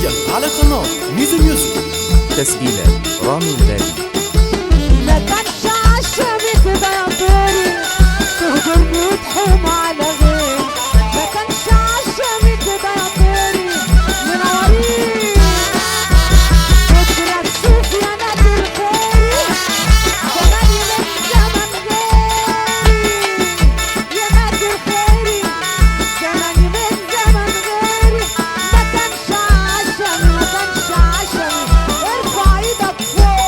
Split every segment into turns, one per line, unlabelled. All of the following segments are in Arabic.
حصريا على قناة ميزو ميوزك.
تسجيلات رامي الغالي.
ما كانش عشمي كده يا طيري تهجرني وتحوم على غيري، ما كانش عشمي كده يا طيري منورين بكرة تشوف يا نادر خيري زماني من زمن غيري يا نادر خيري زماني من زمن غيري. ما كانش عشمي ما كانش عشمي ارفع ايدك فوق.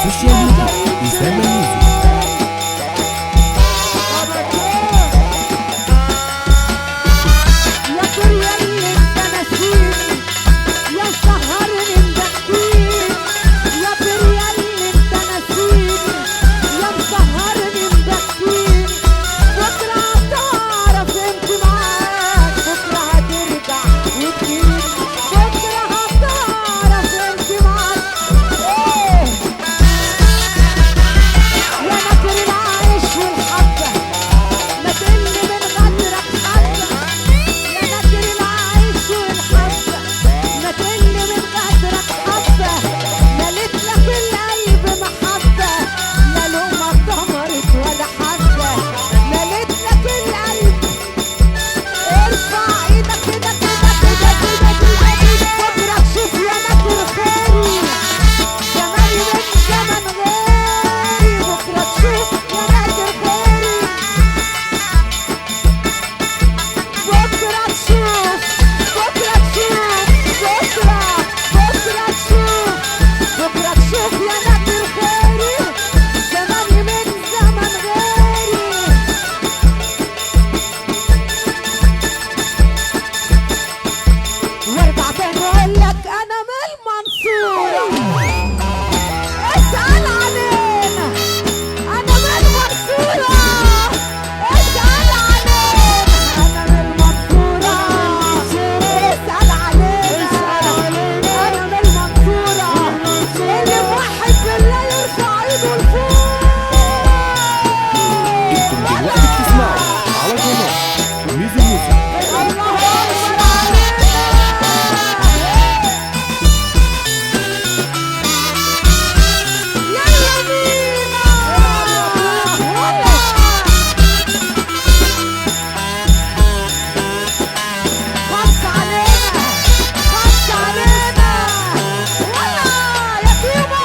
سوشيال ميديا إسامة ميوزك.
يا كوريا اللي انت ناسيني يا مسهرني مدكيني، يا كوريا اللي انت ناسيني يا مسهرني مدكيني. بكره هتعرف انت معاك، بكره هترجع وتجيني، بكره هتعرف انت معاك. يا ناكر العيش والحبة ما تقل من غدرك حبة، يا ناكر العيش والحبة ما تقل من غدرك حبة. مليت لك القلب محبة لا لقمة اتدمرت ولا حبة، مليت لك القلب. ارفع ايدك كده كده كده كده كده كده، بكرة تشوف يا ناكر خيري زماني من زمن غيري، بكرة تشوف يا ناكر خيري بكرة تشوف بكرة تشوف بكرة تشوف بكرة تشوف يا ناكر خيري زماني من زمن غيري. وارجع تاني اقول لك انا من المنصورة، اسأل علينا انا من المنصورة، اسأل علينا انا من المنصورة، اسأل علينا انا من المنصورة. اللي موحد بالله يرفع ايده لفوق.
انتم دلوقتي بتسمعوا على قناة ميزو ميوزك.
الله اكبر علينا. يلا بينا خص علينا خص علينا ولا يا كيمو.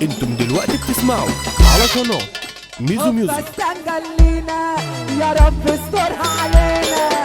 انتم دلوقتي بتسمعوا على قناة ميزو ميوزك.
بس لينا يا رب استرها علينا.